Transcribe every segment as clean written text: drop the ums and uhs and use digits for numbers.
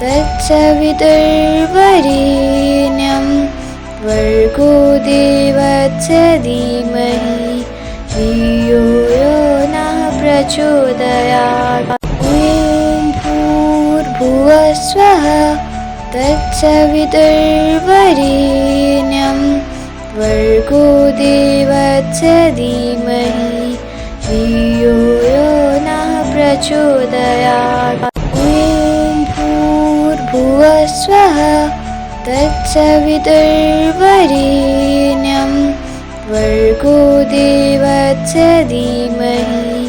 तत्सवितुर्वरेण्यं भर्गो देवस्य धीमहि धियो यो नः प्रचोदयात्। ॐ भूर्भुवः स्वः तत्सवितुर्वरेण्यं भर्गो देवस्य धीमहि धियो यो नः प्रचोदयात्। ॐ भूर्भुवः स्वः तत्सवितुर्वरेण्यं भर्गो देवस्य धीमहि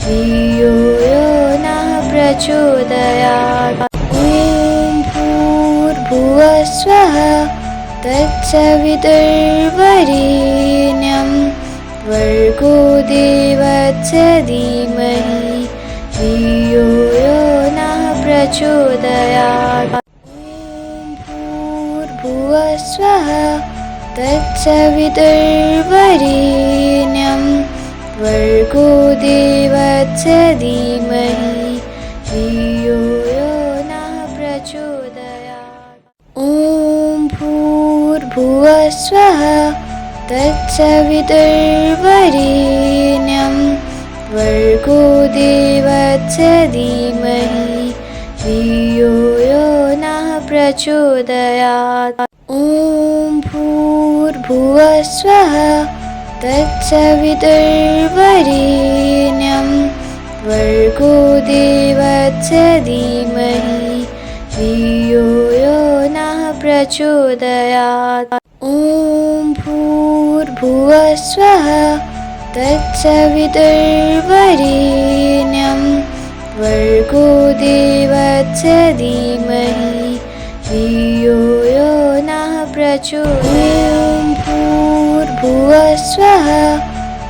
धियो यो नः प्रचोदयात्। ॐ भूर्भुवः स्वः तत्सवितुर्वरेण्यं भर्गो देवस्य धीमहि धियो यो नः प्रचोदयात्। ॐ भूर्भुवः स्वः तत्सवितुर्वरेण्यं भर्गो देवस्य धीमहि धियो यो नः प्रचोदयात्। ॐ भूर्भुवः स्वः तत्सवितुर्वरेण्यं भर्गो देवस्य धीमहि धियो यो नः प्रचोदयात्। ॐ भूर्भुवः स्वः तत्सवितुर्वरेण्यं भर्गो देवस्य धीमहि धियो यो नः प्रचोदयात्। ॐ भूर्भुवः स्वः तत्सवितुर्वरेण्यं भर्गो देवस्य धीमहि धियो यो नः प्रचोदयात्। भूर्भुवः स्वः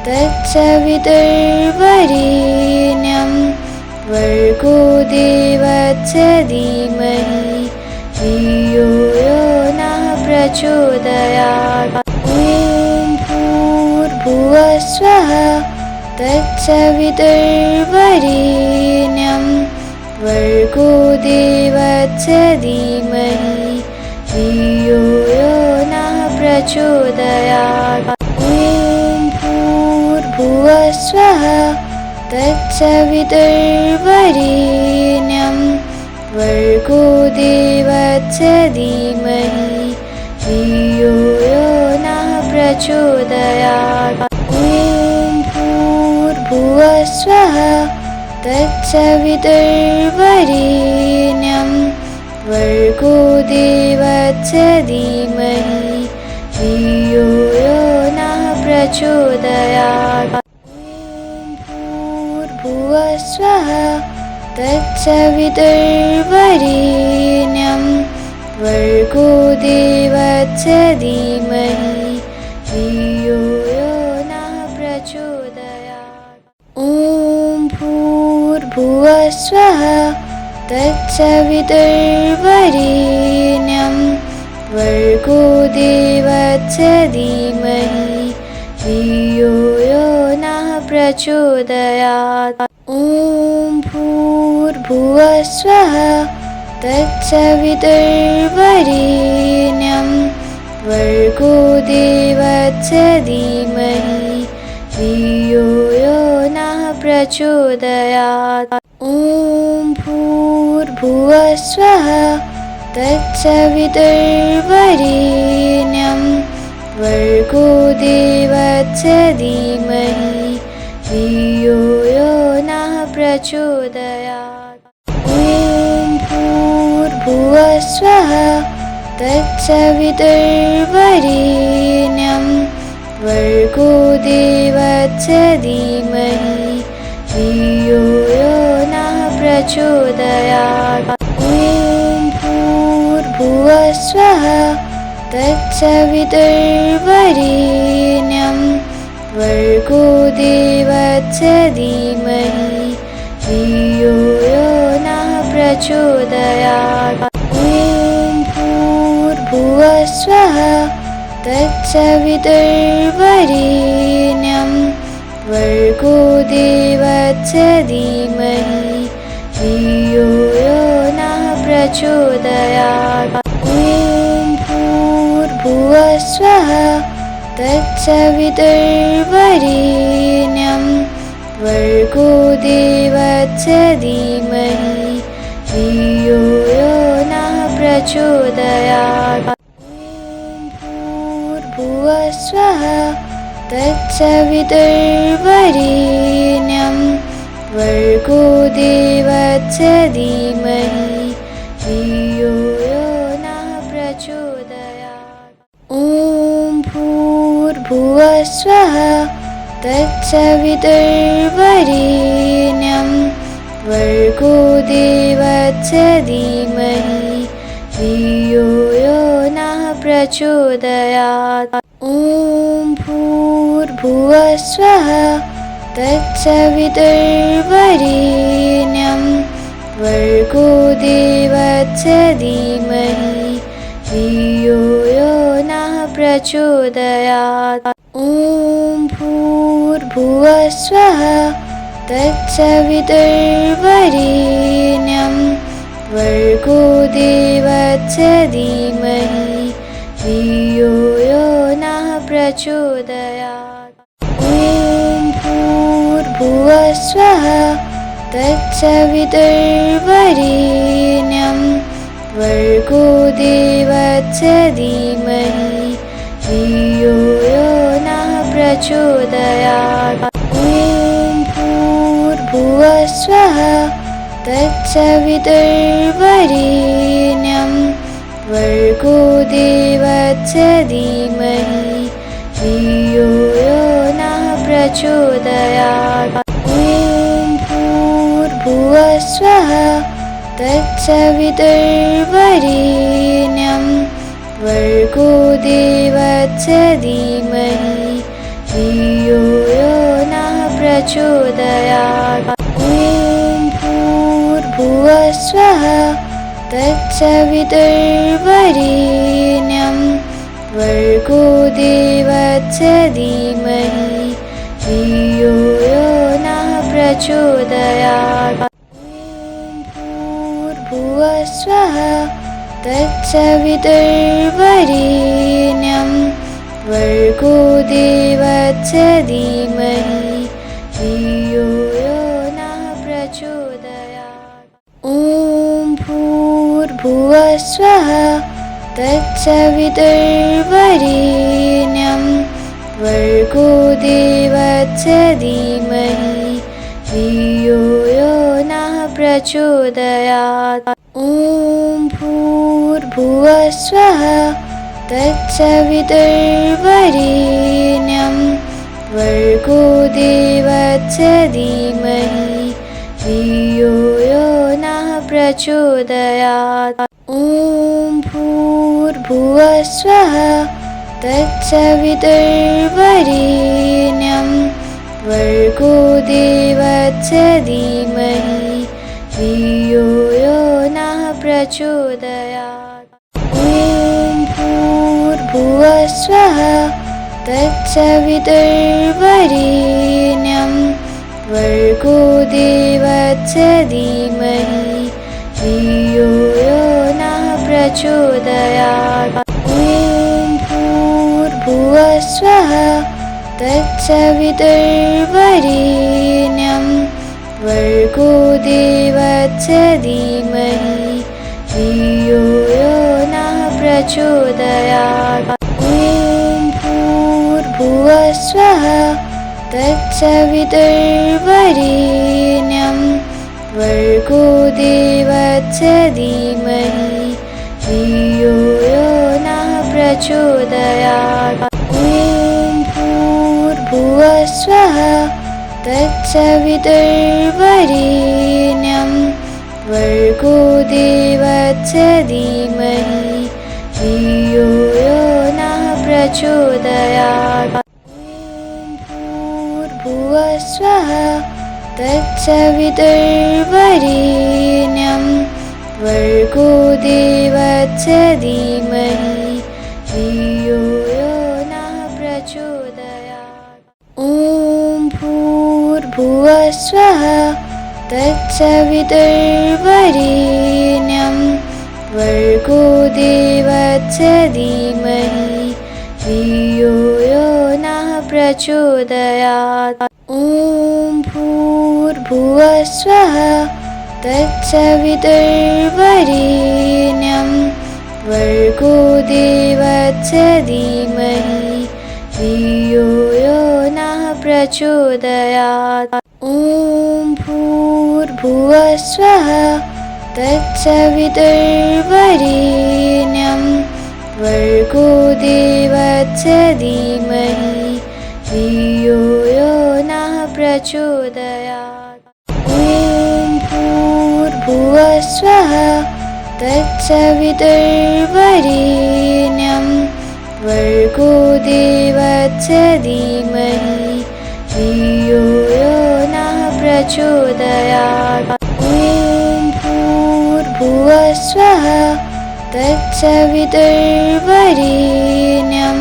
तत्सवितुर्वरेण्यं भर्गो देवस्य धीमहि धियो यो नः प्रचोदयात्। ॐ भूर्भुवः स्वः तत्सवितुर्वरेण्यं भर्गो देवस्य धीमहि धियो यो नः प्रचोदयात्। ॐ भूर्भुवः स्वः तत्सवितुर्वरेण्यं भर्गो देवस्य धीमहि धियो यो नः प्रचोदयात्। ॐ भूर्भुवः स्वः तत्सवितुर्वरेण्यं भर्गो देवस्य धीमहि धियो यो नः प्रचोदयात्। ॐ भूर्भुवः स्वः तत्सवितुर्वरेण्यं भर्गो देवस्य धीमहि धियो यो नः प्रचोदयात्। ॐ भूर्भुवः स्वः तत्सवितुर्वरेण्यं भर्गो देवस्य धीमहि धियो यो नः प्रचोदयात्। ॐ भूर्भुवः स्वः तत्सवितुर्वरेण्यं भर्गो देवस्य धीमहि धियो यो नः प्रचोदयात्। ॐ भूर्भुवः स्वः तत्सवितुर्वरेण्यं भर्गो देवस्य धीमहि धियो यो नः प्रचोदयात्। ॐ भूर्भुवः स्वः तत्सवितुर्वरेण्यं भर्गो देवस्य धीमहि धियो यो नः प्रचोदयात्। ॐ भूर्भुवः स्वः तत्सवितुर्वरेण्यं भर्गो देवस्य धीमहि धियो यो नः प्रचोदयात्। ॐ भूर्भुवः स्वः तत्सवितुर्वरेण्यं भर्गो देवस्य धीमहि धियो यो नः प्रचोदयात्। प्रचोदयात्। ॐ भूर्भुवस्वः तत्सवितुर्वरेण्यं भर्गो देवस्य धीमहि धियो यो नः प्रचोदयात्। ॐ भूर्भुवस्वः तत्सवितुर्वरेण्यं भर्गो देवस्य धीमहि धियो यो नः प्रचोदयात्। ॐ भूर्भुवस्वः तत्सवितुर्वरेण्यं भर्गो देवस्य धीमहि धियो यो नः प्रचोदयात्। ॐ भूर्भुवस्वः तत्सवितुर्वरेण्यं भर्गो देवस्य धीमहि धियो यो नः प्रचोदयात्। ॐ भूर्भुवस्वः तत्सवितुर्वरेण्यं भर्गो देवस्य धीमहि धियो यो नः प्रचोदयात्। ॐ भूर्भुवस्वः तत्सवितुर्वरेण्यं भर्गो देवस्य धीमहि धियो यो नः प्रचोदयात्। ॐ भूर्भुवस्वः तत्सवितुर्वरेण्यं भर्गो देवस्य धीमहि धियो यो नः प्रचोदयात्। ॐ भूर्भुवस्वः तत्सवितुर्वरेण्यं भर्गो देवस्य धीमहि धियो यो नः प्रचोदयात्। ॐ भूर्भुवस्वः तत्सवितुर्वरेण्यं भर्गो देवस्य धीमहि धियो यो नः प्रचोदयात्। ॐ भूर्भुवस्वः तत्सवितुर्वरेण्यं भर्गो देवस्य धीमहि धियो यो नः प्रचोदयात्। ॐ भूर्भुवस्वः तत्सवितुर्वरेण्यं भर्गो देवस्य धीमहि धियो यो नः प्रचोदयात्। ॐ भूर्भुवस्वः तत्सवितुर्वरेण्यं भर्गो देवस्य धीमहि धियो यो नः प्रचोदयात्। ॐ भूर्भुवस्वः तत्सवितुर्वरेण्यं भर्गो देवस्य धीमहि धियो यो नः प्रचोदयात्। ॐ भूर्भुवस्वः तत्सवितुर्वरेण्यं भर्गो देवस्य धीमहि धियो यो नः प्रचोदयात्। ॐ भूर्भुवस्वः तत्सवितुर्वरेण्यं भर्गो देवस्य धीमहि धियो यो नः प्रचोदयात्। ॐ भूर्भुवस्वः तत्सवितुर्वरेण्यं भर्गो देवस्य धीमहि धियो यो नः प्रचोदयात्। ॐ भूर्भुवस्वः तत्सवितुर्वरेण्यं भर्गो देवस्य धीमहि धियो यो नः प्रचोदयात्। ॐ भूर्भुवस्वः तत्सवितुर्वरेण्यं भर्गो देवस्य धीमहि धियो यो नः प्रचोदयात्। ॐ भूर्भुवस्वः तत्सवितुर्वरेण्यं भर्गो देवस्य धीमहि धियो यो नः प्रचोदयात्। ॐ भूर्भुवः स्वः तत्सवितुर्वरेण्यं भर्गो देवस्य धीमहि धियो यो नः प्रचोदयात्। ॐ भूर्भुवः स्वः तत्सवितुर्वरेण्यं भर्गो देवस्य धीमहि धियो यो नः प्रचोदयात्। ॐ भूर्भुवः स्वः तत्सवितुर्वरेण्यं भर्गो देवस्य धीमहि धियो यो नः प्रचोदयात्। ॐ भूर्भुवः स्वः तत्सवितुर्वरेण्यं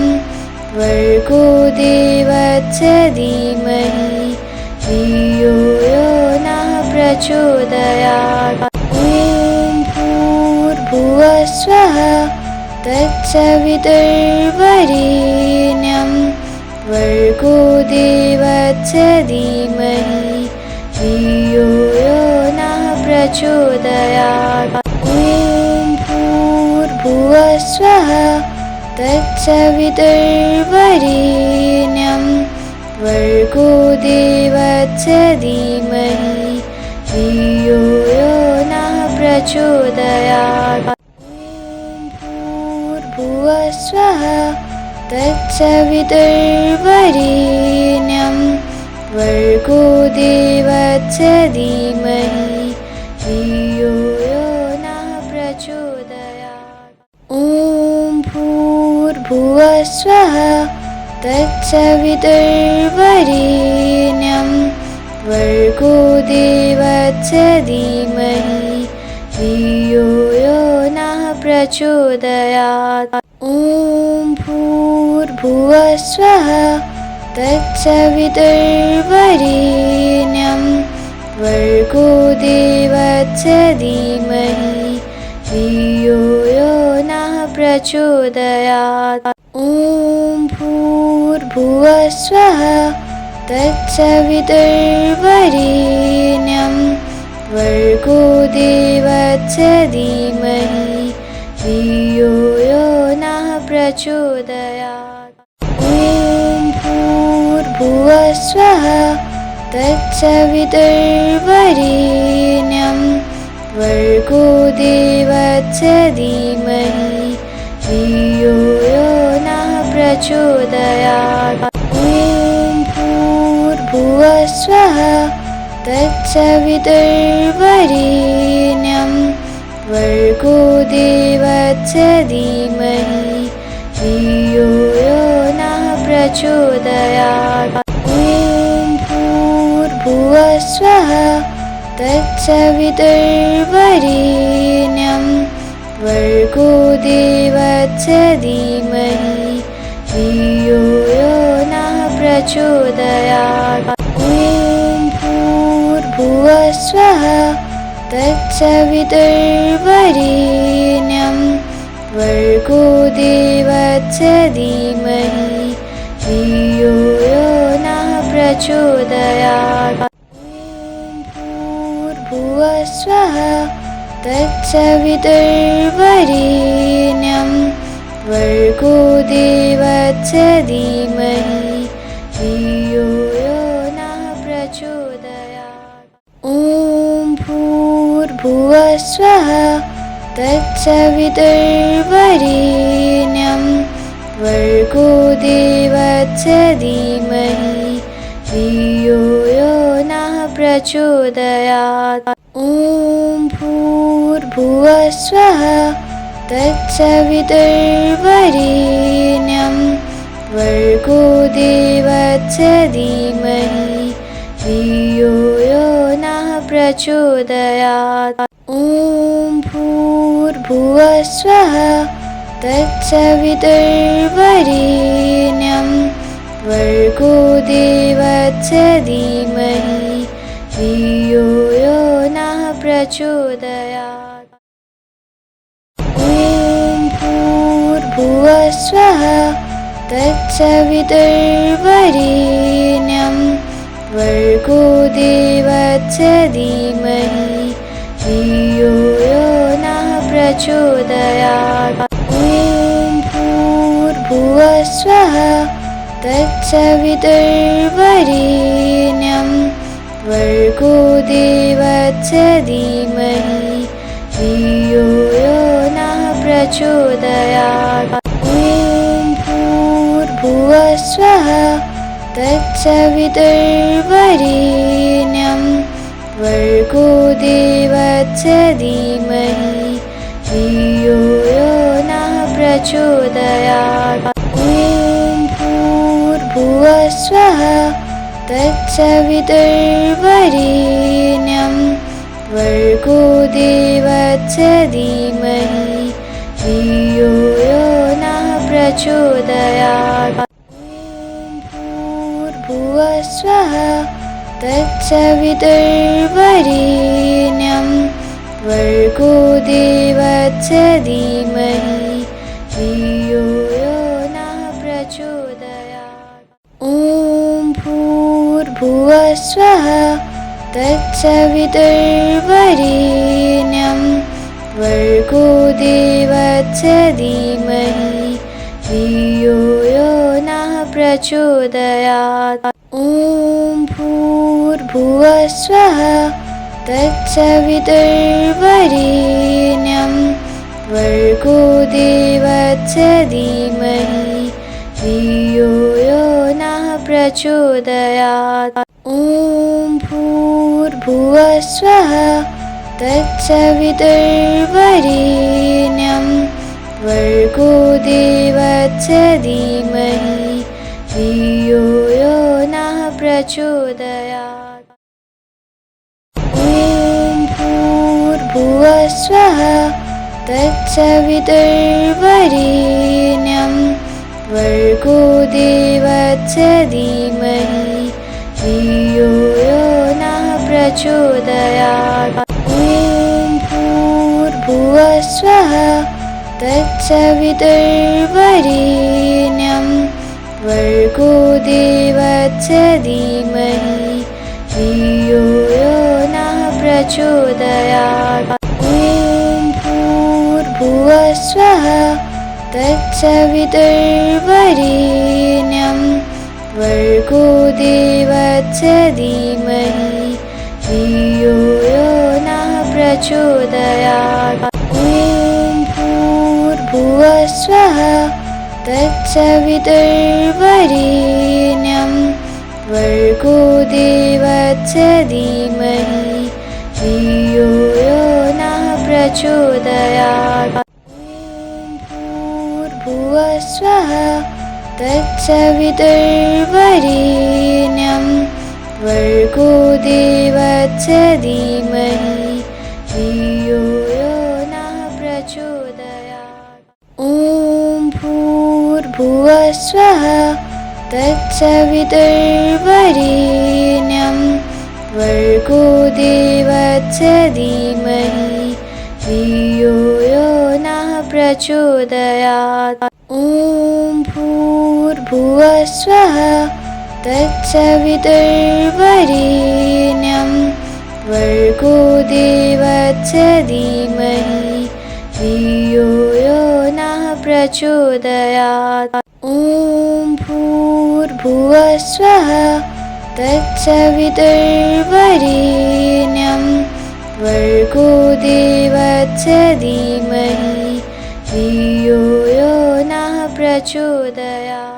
भर्गो देवस्य धीमहि धियो यो नः प्रचोदयात्। ॐ भूर्भुवः स्वः तत्सवितुर्वरेण्यं भर्गो देवस्य धीमहि धियो यो नः प्रचोदयात्। ॐ भूर्भुवः स्वः तत्सवितुर्वरेण्यं भर्गो देवस्य धीमहि धियो यो नः प्रचोदयात्। ॐ भूर्भुवः स्वः तत्सवितुर्वरेण्यं भर्गो देवस्य धीमहि धियो यो नः प्रचोदयात्। ॐ भूर्भुवः स्वः तत्सवितुर्वरेण्यं भर्गो देवस्य धीमहि धियो यो नः प्रचोदयात्। ॐ भूर्भुवः स्वः तत्सवितुर्वरेण्यं भर्गो देवस्य धीमहि धियो यो नः प्रचोदयात्। ॐ भूर्भुवः स्वः तत्सवितुर्वरेण्यं भर्गो देवस्य धीमहि धियो यो नः प्रचोदयात्। ॐ भूर्भुवः स्वः तत्सवितुर्वरेण्यं भर्गो देवस्य धीमहि धियो यो नः प्रचोदयात्। ॐ भूर्भुवः स्वः तत्सवितुर्वरेण्यं भर्गो देवस्य धीमहि धियो यो नः प्रचोदयात्। ॐ भूर्भुवः स्वः तत्सवितुर्वरेण्यं भर्गो देवस्य धीमहि धियो यो नः प्रचोदयात्। ॐ भूर्भुवः स्वः तत्सवितुर्वरेण्यं भर्गो देवस्य धीमहि धियो यो नः प्रचोदयात्। ॐ भूर्भुवः स्वः तत्सवितुर्वरेण्यं भर्गो देवस्य धीमहि धियो यो नः प्रचोदयात्। ॐ भूर्भुवः स्वः तत्सवितुर्वरेण्यं भर्गो देवस्य धीमहि धियो यो नः प्रचोदयात्। ॐ भूर्भुवः स्वः तत्सवितुर्वरेण्यं भर्गो देवस्य धीमहि धियो यो नः प्रचोदयात्। ॐ भूर्भुवः स्वः तत्सवितुर्वरेण्यं भर्गो देवस्य धीमहि धियो यो नः प्रचोदयात्। स्वः तत्सवितुर्वरेण्यं भर्गो देवस्य धीमहि धियो यो नः प्रचोदयात्। ॐ भूर्भुवः स्वः तत्सवितुर्वरेण्यं भर्गो देवस्य धीमहि धियो यो नः प्रचोदयात्। ॐ भूर्भुवः स्वः तत्सवितुर्वरेण्यं भर्गो देवस्य धीमहि धियो यो नः प्रचोदयात्। ॐ भूर्भुवः स्वः तत्सवितुर्वरेण्यं भर्गो देवस्य धीमहि धियो यो नः प्रचोदयात्। ॐ भूर्भुवः स्वः तत्सवितुर्वरेण्यं भर्गो देवस्य धीमहि धियो यो नः प्रचोदयात्। ॐ भूर्भुवः स्वः तत्सवितुर्वरेण्यं भर्गो देवस्य धीमहि धियो यो नः प्रचोदयात्। ॐ भूर्भुवः स्वः तत्सवितुर्वरेण्यं भर्गो देवस्य धीमहि धियो यो नः प्रचोदयात्। ॐ भूर्भुवः स्वः तत्सवितुर्वरेण्यं भर्गो देवस्य धीमहि धियो यो नः प्रचोदयात्। ॐ भूर्भुवः स्वः तत्सवितुर्वरेण्यं भर्गो देवस्य धीमहि धियो यो नः प्रचोदयात्। ॐ भूर्भुवः स्वः तत्सवितुर्वरेण्यं भर्गो देवस्य धीमहि धियो यो नः प्रचोदयात्। ॐ भूर्भुवः स्वः तत्सवितुर्वरेण्यं भर्गो देवस्य धीमहि धियो यो नः प्रचोदयात्। ॐ भूर्भुवः स्वः तत्सवितुर्वरेण्यं भर्गो देवस्य धीमहि धियो यो नः प्रचोदयात्। ॐ भूर्भुवः स्वः तत्सवितुर्वरेण्यं भर्गो देवस्य धीमहि धियो यो नः प्रचोदयात्। ॐ भूर्भुवः स्वः तत्सवितुर्वरेण्यं भर्गो देवस्य धीमहि धियो यो नः प्रचोदयात्। ॐ भूर्भुवः स्वः तत्सवितुर्वरेण्यं भर्गो देवस्य धीमहि धियो यो नः प्रचोदयात्। ॐ भूर्भुवः स्वः तत्सवितुर्वरेण्यं भर्गो देवस्य धीमहि धियो यो नः प्रचोदयात्।